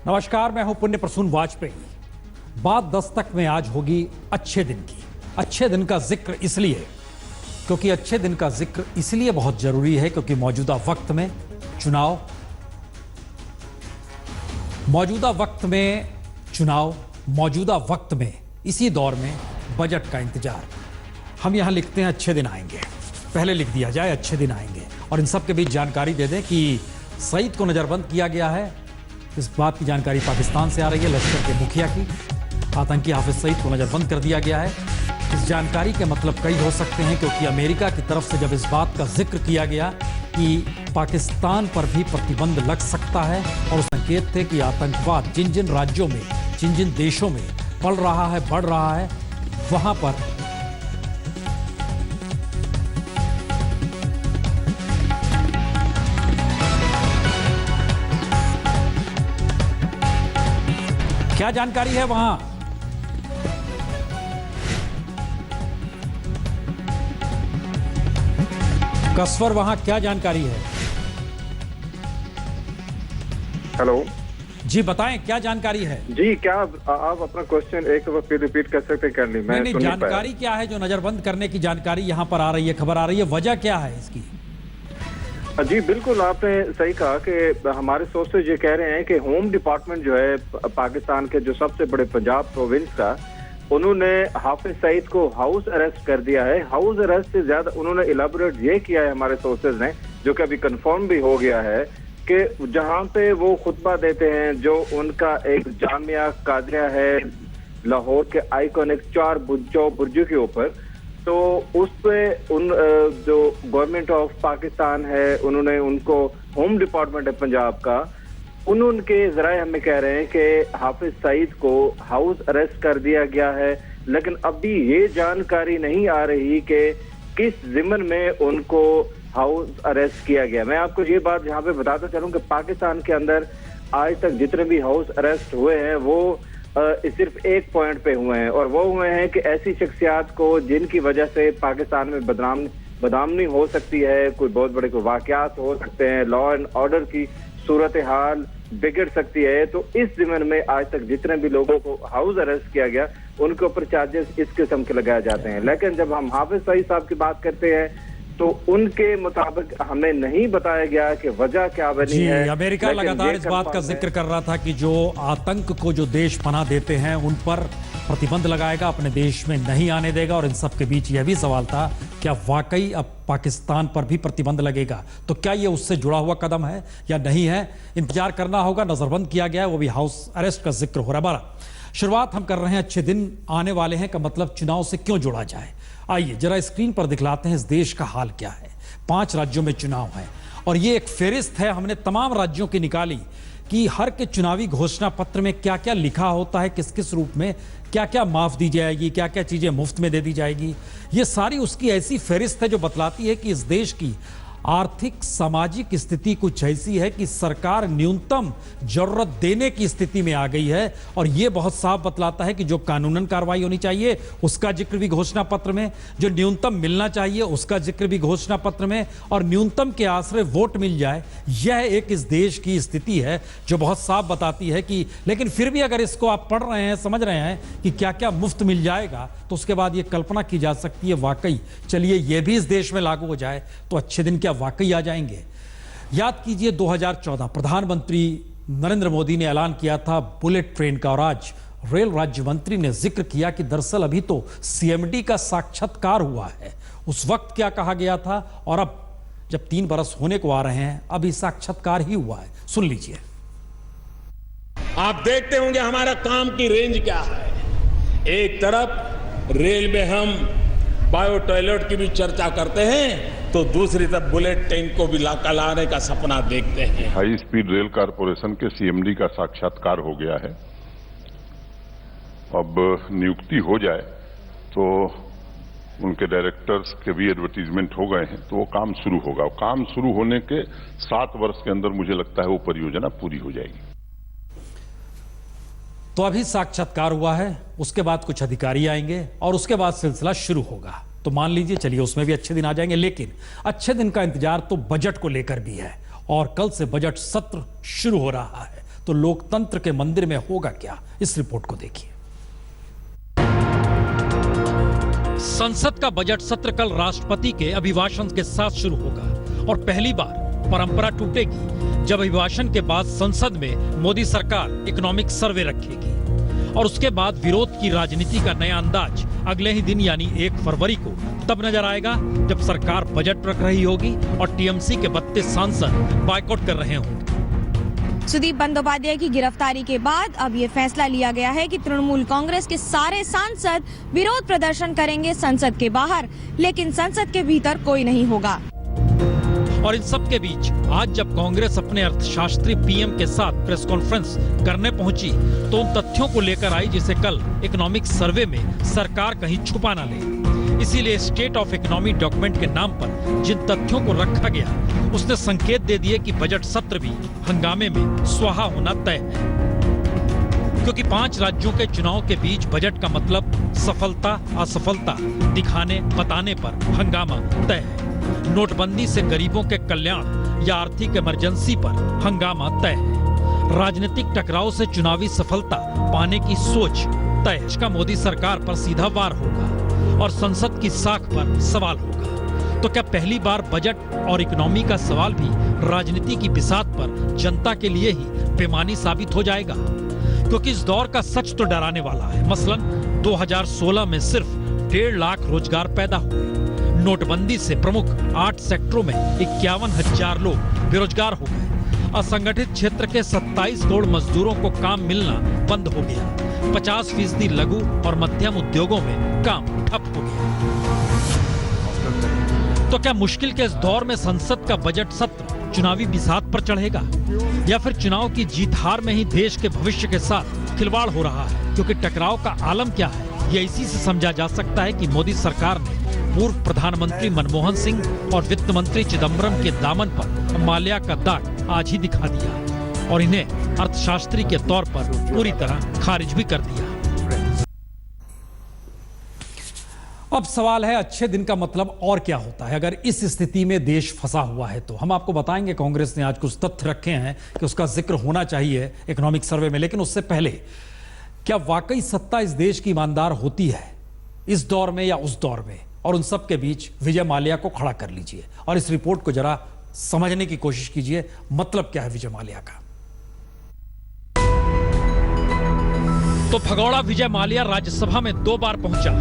नमस्कार, मैं हूं पुण्य प्रसून वाजपेयी। बात दस्तक में आज होगी अच्छे दिन की। अच्छे दिन का जिक्र इसलिए क्योंकि अच्छे दिन का जिक्र इसलिए बहुत जरूरी है क्योंकि मौजूदा वक्त में चुनाव, मौजूदा वक्त में इसी दौर में बजट का इंतजार। हम यहां लिखते हैं अच्छे दिन आएंगे, पहले लिख दिया जाए अच्छे दिन आएंगे। और इन सब के बीच जानकारी दे दें कि सईद को नजरबंद किया गया है। इस बात की जानकारी पाकिस्तान से आ रही है, लश्कर के मुखिया की। आतंकी हाफिज सईद को नजरबंद कर दिया गया है। इस जानकारी के मतलब कई हो सकते हैं क्योंकि अमेरिका की तरफ से जब इस बात का जिक्र किया गया कि पाकिस्तान पर भी प्रतिबंध लग सकता है और संकेत थे कि आतंकवाद जिन जिन राज्यों में, जिन जिन देशों में पल रहा है, बढ़ रहा है, वहां पर क्या जानकारी है वहां? कसवर, वहां क्या जानकारी है? हेलो जी बताएं, क्या जानकारी है? जी, क्या आप अपना क्वेश्चन एक बार फिर रिपीट कर सकते? कर ली मैं नहीं, जानकारी क्या है जो नजरबंद करने की जानकारी यहां पर आ रही है, खबर आ रही है, वजह क्या है इसकी? जी बिल्कुल, आपने सही कहा कि हमारे सोर्सेज ये कह रहे हैं कि होम डिपार्टमेंट जो है पाकिस्तान के जो सबसे बड़े पंजाब प्रोविंस का, उन्होंने हाफिज सईद को हाउस अरेस्ट कर दिया है। हाउस अरेस्ट से ज्यादा उन्होंने इलाबोरेट ये किया है हमारे सोर्सेज ने, जो कि अभी कंफर्म भी हो गया है, कि जहां पे वो खुतबा देते हैं, जो उनका एक जामिया कादरिया है लाहौर के आइकॉनिक 4 बुर्जों के ऊपर, तो उस पे उन जो गवर्नमेंट ऑफ पाकिस्तान है, उन्होंने उनको होम डिपार्टमेंट है पंजाब का, उनके जराए हमें कह रहे हैं कि हाफिज सईद को हाउस अरेस्ट कर दिया गया है। लेकिन अभी ये जानकारी नहीं आ रही कि किस जिम्मन में उनको हाउस अरेस्ट किया गया। मैं आपको ये बात यहाँ पे बताता चलूं कि पाकिस्तान के अंदर आज तक जितने भी हाउस अरेस्ट हुए हैं वो सिर्फ एक पॉइंट पे हुए हैं, और वो हुए हैं कि ऐसी शख्सियात को जिनकी वजह से पाकिस्तान में बदनामी हो सकती है, कोई बहुत बड़े कोई वाकयात हो सकते हैं, लॉ एंड ऑर्डर की सूरत हाल बिगड़ सकती है। तो इस जिम्मन में आज तक जितने भी लोगों को हाउस अरेस्ट किया गया उनके ऊपर चार्जेस इस किस्म के लगाए जाते हैं। लेकिन जब हम हाफिज सईद साहब की बात करते हैं तो उनके मुताबिक हमें नहीं बताया गया कि वजह क्या बनी है। अमेरिका लगातार इस बात का जिक्र कर रहा था कि जो आतंक को जो देश पनाह देते हैं उन पर प्रतिबंध लगाएगा, अपने देश में नहीं आने देगा। और इन सब के बीच यह भी सवाल था, क्या वाकई अब पाकिस्तान पर भी प्रतिबंध लगेगा? तो क्या ये उससे जुड़ा हुआ कदम है या नहीं है, इंतजार करना होगा। नजरबंद किया गया है, वो भी हाउस अरेस्ट का जिक्र हो रहा है। शुरुआत हम कर रहे हैं अच्छे दिन आने वाले हैं का मतलब चुनाव से क्यों जोड़ा जाए। आइए जरा स्क्रीन पर दिखलाते हैं इस देश का हाल क्या है। 5 राज्यों में चुनाव है और ये एक फेरिस्त है, हमने तमाम राज्यों की निकाली कि हर के चुनावी घोषणा पत्र में क्या क्या लिखा होता है, किस किस रूप में क्या क्या माफ दी जाएगी, क्या क्या चीजें मुफ्त में दे दी जाएगी। ये सारी उसकी ऐसी फेरिस्त है जो बतलाती है कि इस देश की आर्थिक सामाजिक स्थिति कुछ ऐसी है कि सरकार न्यूनतम जरूरत देने की स्थिति में आ गई है। और यह बहुत साफ बतलाता है कि जो कानूनन कार्रवाई होनी चाहिए उसका जिक्र भी घोषणा पत्र में, जो न्यूनतम मिलना चाहिए उसका जिक्र भी घोषणा पत्र में, और न्यूनतम के आश्रय वोट मिल जाए, यह एक इस देश की स्थिति है जो बहुत साफ बताती है कि, लेकिन फिर भी अगर इसको आप पढ़ रहे हैं, समझ रहे हैं कि क्या क्या मुफ्त मिल जाएगा, तो उसके बाद यह कल्पना की जा सकती है वाकई चलिए यह भी इस देश में लागू हो जाए तो अच्छे दिन क्या वाकई आ जाएंगे। याद कीजिए 2014 प्रधानमंत्री नरेंद्र मोदी ने ऐलान किया था बुलेट ट्रेन का, और आज रेल राज्य मंत्री ने जिक्र किया कि दरअसल अभी तो सीएमडी का साक्षात्कार हुआ है। उस वक्त क्या कहा गया था और अब जब 3 बरस होने को आ रहे हैं अभी साक्षात्कार ही हुआ है। सुन लीजिए। आप देखते होंगे हमारा काम की रेंज क्या है। एक तरफ रेल में हम बायो टॉयलेट की भी चर्चा करते हैं तो दूसरी तरफ बुलेट ट्रेन को भी लाने का सपना देखते हैं। हाई स्पीड रेल कारपोरेशन के सीएमडी का साक्षात्कार हो गया है। अब नियुक्ति हो जाए तो उनके डायरेक्टर्स के भी एडवर्टीजमेंट हो गए हैं, तो वो काम शुरू होगा। काम शुरू होने के 7 वर्ष के अंदर मुझे लगता है वो परियोजना पूरी हो जाएगी। तो अभी साक्षात्कार हुआ है, उसके बाद कुछ अधिकारी आएंगे और उसके बाद सिलसिला शुरू होगा। तो मान लीजिए चलिए उसमें भी अच्छे दिन आ जाएंगे, लेकिन अच्छे दिन का इंतजार तो बजट को लेकर भी है और कल से बजट सत्र शुरू हो रहा है। तो लोकतंत्र के मंदिर में होगा क्या? इस रिपोर्ट को देखिए। संसद का बजट सत्र कल राष्ट्रपति के अभिभाषण के साथ शुरू होगा और पहली बार परंपरा टूटेगी जब अभिभाषण के बाद संसद में मोदी सरकार इकोनॉमिक सर्वे रखेगी और उसके बाद विरोध की राजनीति का नया अंदाज अगले ही दिन यानी 1 फरवरी को तब नजर आएगा जब सरकार बजट रख रही होगी और टीएमसी के 32 सांसद बायकॉट कर रहे होंगे। सुदीप बंदोपाध्याय की गिरफ्तारी के बाद अब ये फैसला लिया गया है कि तृणमूल कांग्रेस के सारे सांसद विरोध प्रदर्शन करेंगे संसद के बाहर, लेकिन संसद के भीतर कोई नहीं होगा। और इन सब के बीच आज जब कांग्रेस अपने अर्थशास्त्री पीएम के साथ प्रेस कॉन्फ्रेंस करने पहुंची तो उन तथ्यों को लेकर आई जिसे कल इकोनॉमिक सर्वे में सरकार कहीं छुपा ना ले। इसीलिए स्टेट ऑफ इकोनॉमी डॉक्यूमेंट के नाम पर जिन तथ्यों को रखा गया उसने संकेत दे दिए कि बजट सत्र भी हंगामे में स्वाहा होना तय है, क्योंकि 5 राज्यों के चुनाव के बीच बजट का मतलब सफलता असफलता दिखाने बताने पर हंगामा तय है। नोटबंदी से गरीबों के कल्याण या आर्थिक इमरजेंसी पर हंगामा तय है। राजनीतिक टकराव से चुनावी सफलता पाने की सोच तय का मोदी सरकार पर सीधा वार होगा और संसद की साख पर सवाल होगा। तो क्या पहली बार बजट और इकोनॉमी का सवाल भी राजनीति की बिसात पर जनता के लिए ही बेमानी साबित हो जाएगा? क्योंकि इस दौर का सच तो डराने वाला है। मसलन 2016 में सिर्फ 1.5 लाख रोजगार पैदा हुए। नोटबंदी से प्रमुख 8 सेक्टरों में 51,000 लोग बेरोजगार हो गए। असंगठित क्षेत्र के 27 करोड़ मजदूरों को काम मिलना बंद हो गया। 50% लघु और मध्यम उद्योगों में काम ठप हो गया। तो क्या मुश्किल के इस दौर में संसद का बजट सत्र चुनावी बिसात पर चढ़ेगा या फिर चुनाव की जीत हार में ही देश के भविष्य के साथ खिलवाड़ हो रहा है? क्योंकि टकराव का आलम क्या है यह इसी से समझा जा सकता है कि मोदी सरकार ने पूर्व प्रधानमंत्री मनमोहन सिंह और वित्त मंत्री चिदम्बरम के दामन पर माल्या का दाग आज ही दिखा दिया और इन्हें अर्थशास्त्री के तौर पर पूरी तरह खारिज भी कर दिया। अब सवाल है अच्छे दिन का मतलब और क्या होता है अगर इस स्थिति में देश फंसा हुआ है? तो हम आपको बताएंगे। कांग्रेस ने आज कुछ तथ्य रखे हैं कि उसका जिक्र होना चाहिए इकोनॉमिक सर्वे में, लेकिन उससे पहले क्या वाकई सत्ता इस देश की ईमानदार होती है इस दौर में या उस दौर में? और उन सब के बीच विजय माल्या को खड़ा कर लीजिए और इस रिपोर्ट को जरा समझने की कोशिश कीजिए। मतलब क्या है विजय माल्या का? तो भगौड़ा विजय माल्या राज्यसभा में 2 बार पहुंचा।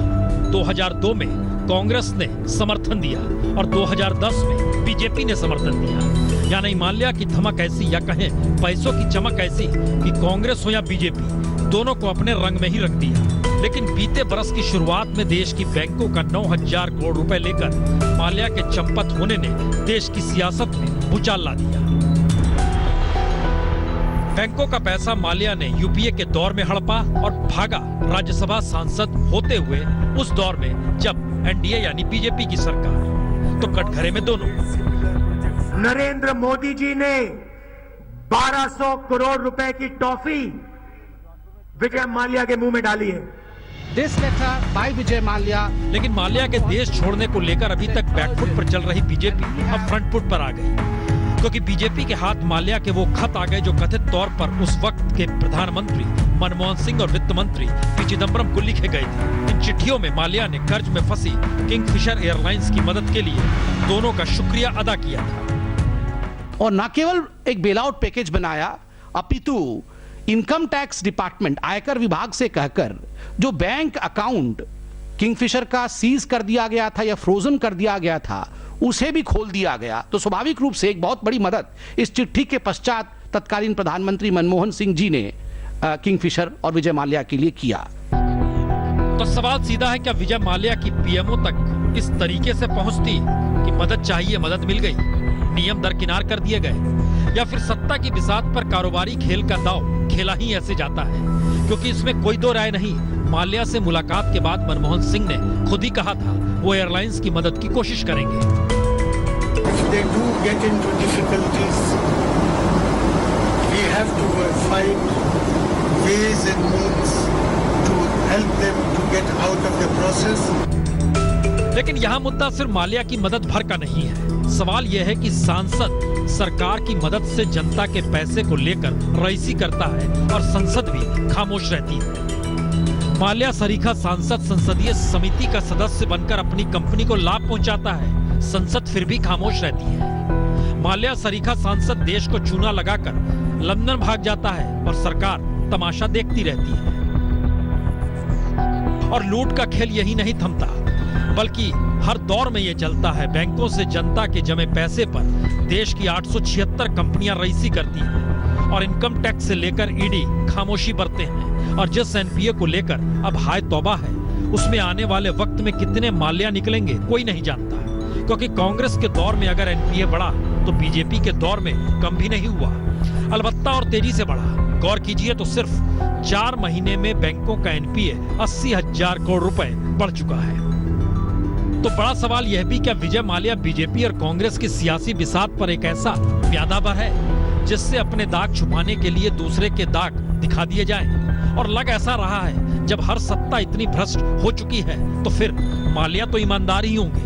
2002 में कांग्रेस ने समर्थन दिया और 2010 में बीजेपी ने समर्थन दिया। यानी माल्या की धमक ऐसी या कहें पैसों की चमक ऐसी कि कांग्रेस हो या बीजेपी दोनों को अपने रंग में ही रख दिया। लेकिन बीते बरस की शुरुआत में देश की बैंकों का 9,000 करोड़ रुपए लेकर माल्या के चंपत होने ने देश की सियासत में भूचाल ला दिया। बैंकों का पैसा माल्या ने यूपीए के दौर में हड़पा और भागा राज्यसभा सांसद होते हुए उस दौर में जब एनडीए यानी बीजेपी की सरकार, तो कटघरे में दोनों। नरेंद्र मोदी जी ने 1200 करोड़ रुपए की टॉफी विजय माल्या के मुंह में डाली है। This letter by Vijay Mallya। लेकिन माल्या के देश छोड़ने को लेकर अभी तक बैकफुट पर चल रही बीजेपी अब फ्रंट फुट पर आ गई, क्योंकि बीजेपी के हाथ माल्या के वो खत आ गए जो कथित तौर पर उस वक्त के प्रधानमंत्री मनमोहन सिंह और वित्त मंत्री पी चिदम्बरम को लिखे गए थे। इन चिट्ठियों में माल्या ने कर्ज में फंसी किंगफिशर एयरलाइंस की मदद के लिए दोनों का शुक्रिया अदा किया था और न केवल एक बेलआउट पैकेज बनाया अपितु इनकम टैक्स डिपार्टमेंट आयकर विभाग से कहकर जो बैंक अकाउंट किंगफिशर का सीज कर दिया गया था या फ्रोजन कर दिया गया था उसे भी खोल दिया गया। तो स्वाभाविक रूप से एक बहुत बड़ी मदद इस चिट्ठी के पश्चात तत्कालीन प्रधानमंत्री मनमोहन सिंह जी ने किंगफिशर और विजय माल्या के लिए किया। तो सवाल सीधा है, क्या विजय माल्या की पीएमओ तक इस तरीके से पहुंचती कि मदद चाहिए मदद मिल गई, नियम दरकिनार कर दिए गए, या फिर सत्ता की बिसात पर कारोबारी खेल का दांव खेला ही ऐसे जाता है? क्योंकि इसमें कोई दो राय नहीं। माल्या से मुलाकात के बाद मनमोहन सिंह ने खुद ही कहा था वो एयरलाइंस की मदद की कोशिश करेंगे। They do get into difficulties. We have to find ways and means to help them to get out of the process. लेकिन यहाँ मुद्दा सिर्फ माल्या की मदद भर का नहीं है। सवाल यह है कि सांसद सरकार की मदद से जनता के पैसे को लेकर रईसी करता है और संसद भी खामोश रहती है। माल्या सरीखा सांसद संसदीय समिति का सदस्य बनकर अपनी कंपनी को लाभ पहुंचाता है, संसद फिर भी खामोश रहती है। माल्या सरीखा सांसद देश को चूना लगाकर लंदन भाग जाता है और सरकार तमाशा देखती रहती है। और लूट का खेल यही नहीं थमता, बल्कि हर दौर में यह चलता है। बैंकों से जनता के जमे पैसे पर देश की 876 कंपनियां रईसी करती हैं और इनकम टैक्स से लेकर ईडी खामोशी बरतते हैं। और जिस एनपीए को लेकर अब हाय तौबा है, उसमें आने वाले वक्त में कितने माल्या निकलेंगे कोई नहीं जानता, क्योंकि कांग्रेस के दौर में अगर एनपीए बढ़ा तो बीजेपी के दौर में कम भी नहीं हुआ, अलबत्ता और तेजी से बढ़ा। गौर कीजिए तो सिर्फ 4 महीने में बैंकों का एनपीए 80,000 करोड़ रुपए बढ़ चुका है। तो बड़ा सवाल यह भी, क्या विजय माल्या बीजेपी और कांग्रेस की सियासी बिसात पर एक ऐसा प्यादावर है जिससे अपने दाग छुपाने के लिए दूसरे के दाग दिखा दिए जाएं? और लग ऐसा रहा है, जब हर सत्ता इतनी भ्रष्ट हो चुकी है तो फिर माल्या तो ईमानदार ही होंगे।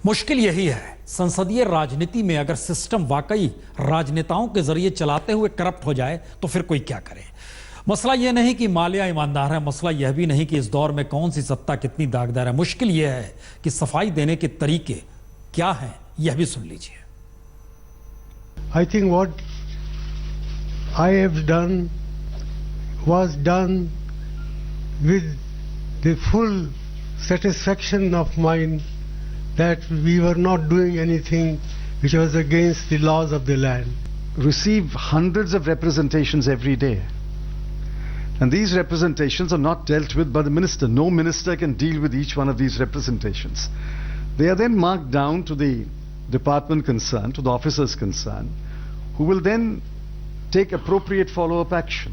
मुश्किल यही है, संसदीय राजनीति में अगर सिस्टम वाकई राजनेताओं के जरिए चलाते हुए करप्ट हो जाए तो फिर कोई क्या करे। मसला यह नहीं कि माल्या ईमानदार है, मसला यह भी नहीं कि इस दौर में कौन सी सत्ता कितनी दागदार है। मुश्किल यह है कि सफाई देने के तरीके क्या हैं, यह भी सुन लीजिए। I think what I have done was done with the full satisfaction of mind that we were not doing anything which was against the laws of the land. Receive hundreds of representations every day. And these representations are not dealt with by the minister. No minister can deal with each one of these representations. They are then marked down to the department concerned, to the officers concerned, who will then take appropriate follow-up action.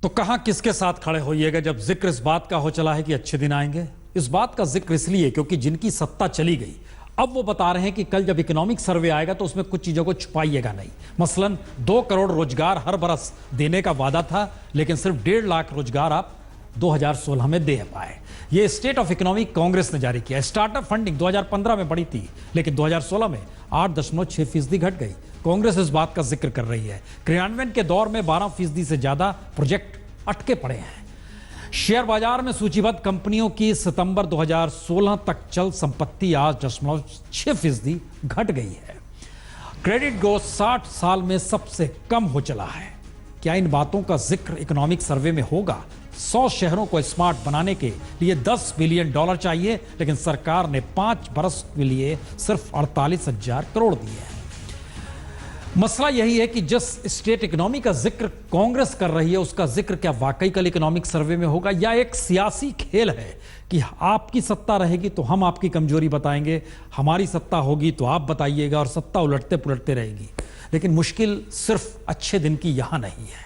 तो कहां किसके साथ खड़े होइएगा जब जिक्र इस बात का हो चला है कि अच्छे दिन आएंगे? इस बात का जिक्र इसलिए क्योंकि जिनकी सत्ता चली गई अब वो बता रहे हैं कि कल जब इकोनॉमिक सर्वे आएगा तो उसमें कुछ चीजों को छुपाइएगा नहीं। मसलन 2 करोड़ रोजगार हर बरस देने का वादा था, लेकिन सिर्फ 1.5 लाख रोजगार आप 2016 में दे पाए। ये स्टेट ऑफ इकोनॉमिक कांग्रेस ने जारी किया। स्टार्टअप फंडिंग 2015 में बढ़ी थी, लेकिन 2016 में 8.6% घट गई। कांग्रेस इस बात का जिक्र कर रही है। क्रियान्वयन के दौर में 12% से ज्यादा प्रोजेक्ट अटके पड़े हैं। शेयर बाजार में सूचीबद्ध कंपनियों की सितंबर 2016 तक चल संपत्ति 8.6% घट गई है। क्रेडिट ग्रोथ 60 साल में सबसे कम हो चला है। क्या इन बातों का जिक्र इकोनॉमिक सर्वे में होगा? 100 शहरों को स्मार्ट बनाने के लिए $10 बिलियन चाहिए, लेकिन सरकार ने 5 बरस के लिए सिर्फ 48,000 करोड़ दिए हैं। मसला यही है कि जिस स्टेट इकोनॉमी का जिक्र कांग्रेस कर रही है उसका जिक्र क्या वाकई कल इकोनॉमिक सर्वे में होगा, या एक सियासी खेल है कि आपकी सत्ता रहेगी तो हम आपकी कमजोरी बताएंगे, हमारी सत्ता होगी तो आप बताइएगा, और सत्ता उलटते पुलटते रहेगी। लेकिन मुश्किल सिर्फ अच्छे दिन की यहां नहीं है,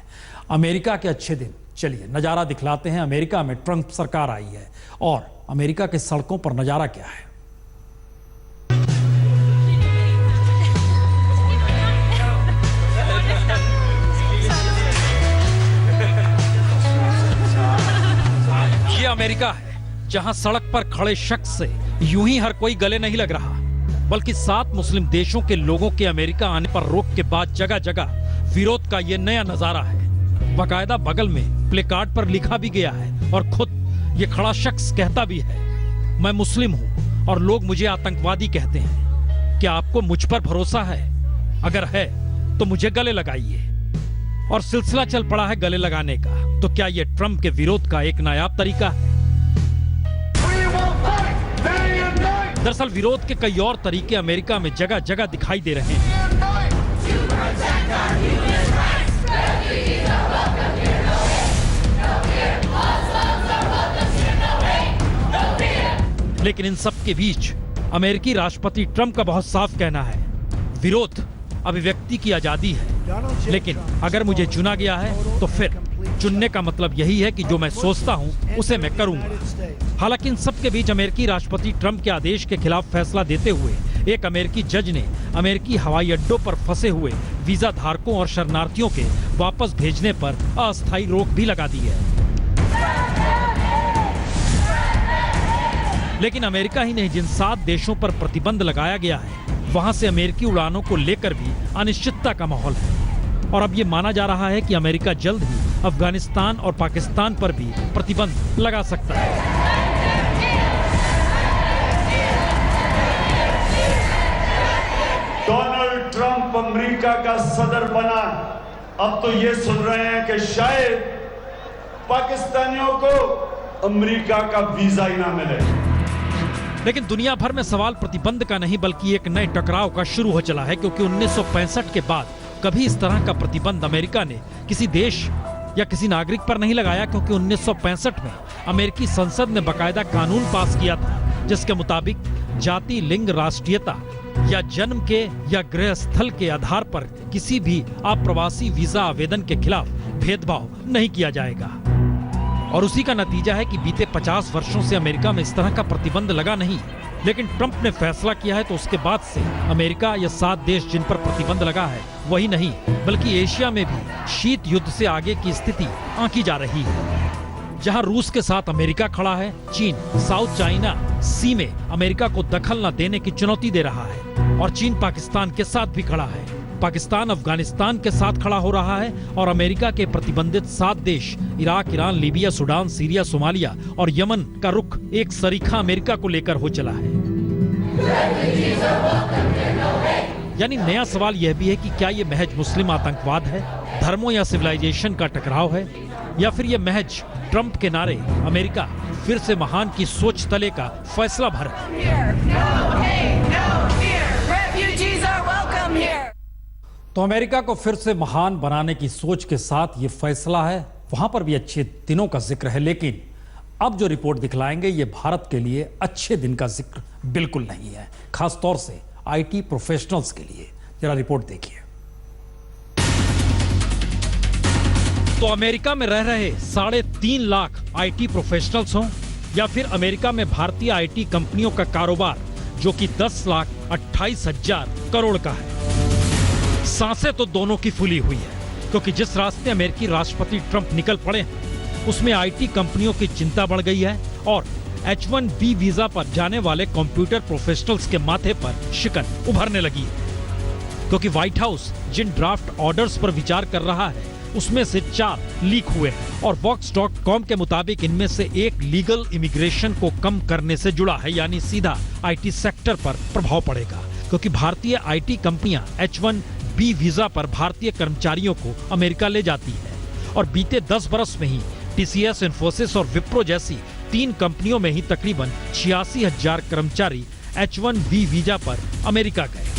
अमेरिका के अच्छे दिन। चलिए नजारा दिखलाते हैं। अमेरिका में ट्रंप सरकार आई है और अमेरिका के सड़कों पर नजारा क्या है। अमेरिका है जहां सड़क पर खड़े शख्स से यूं ही हर कोई गले नहीं लग रहा, बल्कि 7 मुस्लिम देशों के लोगों के अमेरिका आने पर रोक के बाद जगह जगह विरोध का यह नया नजारा है। बाकायदा बगल में प्ले कार्ड पर लिखा भी गया है और खुद ये खड़ा शख्स कहता भी है, मैं मुस्लिम हूं और लोग मुझे आतंकवादी कहते हैं। क्या आपको मुझ पर भरोसा है? अगर है तो मुझे गले लगाइए। और सिलसिला चल पड़ा है गले लगाने का। तो क्या यह ट्रंप के विरोध का एक नायाब तरीका है? दरअसल विरोध के कई और तरीके अमेरिका में जगह जगह दिखाई दे रहे हैं। लेकिन इन सब के बीच अमेरिकी राष्ट्रपति ट्रंप का बहुत साफ कहना है, विरोध अभिव्यक्ति की आजादी है, लेकिन अगर मुझे चुना गया है तो फिर चुनने का मतलब यही है कि जो मैं सोचता हूं उसे मैं करूंगा। हालांकि इन सब के बीच अमेरिकी राष्ट्रपति ट्रंप के आदेश के खिलाफ फैसला देते हुए एक अमेरिकी जज ने अमेरिकी हवाई अड्डों पर फंसे हुए वीजा धारकों और शरणार्थियों के वापस भेजने पर अस्थायी रोक भी लगा दी है। लेकिन अमेरिका ही नहीं, जिन 7 देशों पर प्रतिबंध लगाया गया है वहां से अमेरिकी उड़ानों को लेकर भी अनिश्चितता का माहौल है। और अब ये माना जा रहा है कि अमेरिका जल्द ही अफगानिस्तान और पाकिस्तान पर भी प्रतिबंध लगा सकता है। डोनाल्ड ट्रंप अमेरिका का सदर बना, अब तो ये सुन रहे हैं कि शायद पाकिस्तानियों को अमेरिका का वीजा ही ना मिले। लेकिन दुनिया भर में सवाल प्रतिबंध का नहीं बल्कि एक नए टकराव का शुरू हो चला है, क्योंकि 1965 के बाद कभी इस तरह का प्रतिबंध अमेरिका ने किसी देश या किसी नागरिक पर नहीं लगाया, क्योंकि 1965 में अमेरिकी संसद ने बाकायदा कानून पास किया था जिसके मुताबिक जाति, लिंग, राष्ट्रीयता या जन्म के या गृह स्थल के आधार पर किसी भी अप्रवासी वीजा आवेदन के खिलाफ भेदभाव नहीं किया जाएगा। और उसी का नतीजा है कि बीते 50 वर्षों से अमेरिका में इस तरह का प्रतिबंध लगा नहीं, लेकिन ट्रंप ने फैसला किया है तो उसके बाद से अमेरिका या 7 देश जिन पर प्रतिबंध लगा है वही नहीं बल्कि एशिया में भी शीत युद्ध से आगे की स्थिति आंकी जा रही है। जहां रूस के साथ अमेरिका खड़ा है, चीन साउथ चाइना सी में अमेरिका को दखल न देने की चुनौती दे रहा है और चीन पाकिस्तान के साथ भी खड़ा है। पाकिस्तान अफगानिस्तान के साथ खड़ा हो रहा है और अमेरिका के प्रतिबंधित 7 देश Iraq, Iran, Libya, Sudan, Syria, Somalia और यमन का रुख एक सरीखा अमेरिका को लेकर हो चला है। यानी नया सवाल यह भी है कि क्या यह महज मुस्लिम आतंकवाद है, धर्मों या सिविलाइजेशन का टकराव है, या फिर यह महज ट्रंप के नारे अमेरिका फिर से महान की सोच तले का फैसला भर है। तो अमेरिका को फिर से महान बनाने की सोच के साथ ये फैसला है, वहां पर भी अच्छे दिनों का जिक्र है, लेकिन अब जो रिपोर्ट दिखलाएंगे ये भारत के लिए अच्छे दिन का जिक्र बिल्कुल नहीं है, खासतौर से आईटी प्रोफेशनल्स के लिए। जरा रिपोर्ट देखिए। तो अमेरिका में रह रहे 3.5 लाख आईटी प्रोफेशनल्स हों या फिर अमेरिका में भारतीय आईटी कंपनियों का कारोबार जो कि 10,28,000 करोड़ का है, सांसें तो दोनों की फूली हुई है, क्योंकि जिस रास्ते अमेरिकी राष्ट्रपति ट्रंप निकल पड़े हैं उसमें आईटी कंपनियों की चिंता बढ़ गई है और H-1B वीजा पर जाने वाले कंप्यूटर प्रोफेशनल्स के माथे पर शिकन उभरने लगी है, क्योंकि व्हाइट हाउस जिन ड्राफ्ट ऑर्डर्स पर विचार कर रहा है उसमें से 4 लीक हुए हैं और Vox.com के मुताबिक इनमें से एक लीगल इमिग्रेशन को कम करने से जुड़ा है, यानी सीधा आईटी सेक्टर पर प्रभाव पड़ेगा, क्योंकि भारतीय आईटी कंपनियां H-1B वीजा पर भारतीय कर्मचारियों को अमेरिका ले जाती है और बीते 10 बरस में ही TCS, इन्फोसिस और विप्रो जैसी 3 कंपनियों में ही तकरीबन 86,000 कर्मचारी H-1B वीजा पर अमेरिका गए।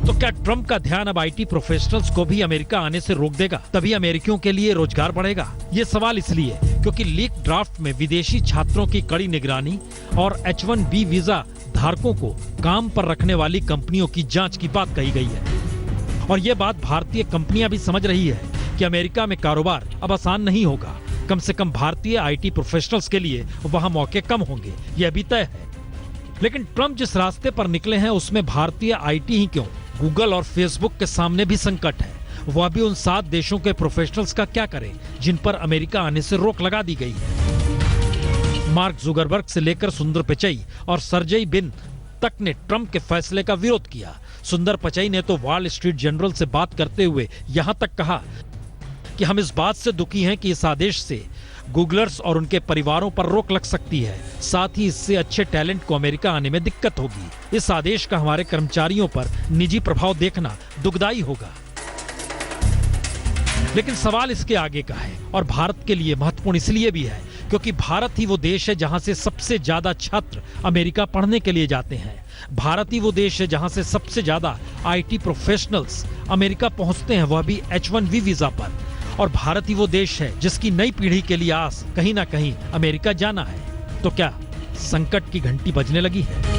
तो क्या ट्रंप का ध्यान अब आईटी प्रोफेशनल्स को भी अमेरिका आने से रोक देगा, तभी अमेरिकियों के लिए रोजगार बढ़ेगा? ये सवाल इसलिए क्योंकि लीक ड्राफ्ट में विदेशी छात्रों की कड़ी निगरानी और H-1B वीजा धारकों को काम पर रखने वाली कंपनियों की जांच की बात कही गई है। और ये बात भारतीय कंपनियां भी समझ रही है कि अमेरिका में कारोबार अब आसान नहीं होगा, कम से कम भारतीय आईटी प्रोफेशनल्स के लिए वहां मौके कम होंगे, यह भी तय है। लेकिन ट्रंप जिस रास्ते पर निकले हैं उसमें भारतीय आईटी ही क्यों, गूगल और फेसबुक के सामने भी संकट है। वह भी उन 7 देशों के प्रोफेशनल्स का क्या करें जिन पर अमेरिका आने से रोक लगा दी गई है। मार्क जुगरबर्ग से लेकर सुंदर पिचई और सर्जेई बिन तक ने ट्रंप के फैसले का विरोध किया। सुंदर पिचई ने तो वॉल स्ट्रीट जर्नल से बात करते हुए यहां तक कहा कि हम इस बात से दुखी हैं कि इस आदेश से गूगलर्स और उनके परिवारों पर रोक लग सकती है, साथ ही इससे अच्छे टैलेंट को अमेरिका आने में दिक्कत होगी। इस आदेश का हमारे कर्मचारियों पर निजी प्रभाव देखना दुखदाई होगा। लेकिन सवाल इसके आगे का है और भारत के लिए महत्वपूर्ण इसलिए भी है क्योंकि भारत ही वो देश है जहां से सबसे ज्यादा छात्र अमेरिका पढ़ने के लिए जाते हैं। भारत ही वो देश है जहां से सबसे ज्यादा आईटी प्रोफेशनल्स अमेरिका पहुंचते हैं, वह भी H-1B वीजा पर। और भारत ही वो देश है जिसकी नई पीढ़ी के लिए आस कहीं ना कहीं अमेरिका जाना है। तो क्या संकट की घंटी बजने लगी है?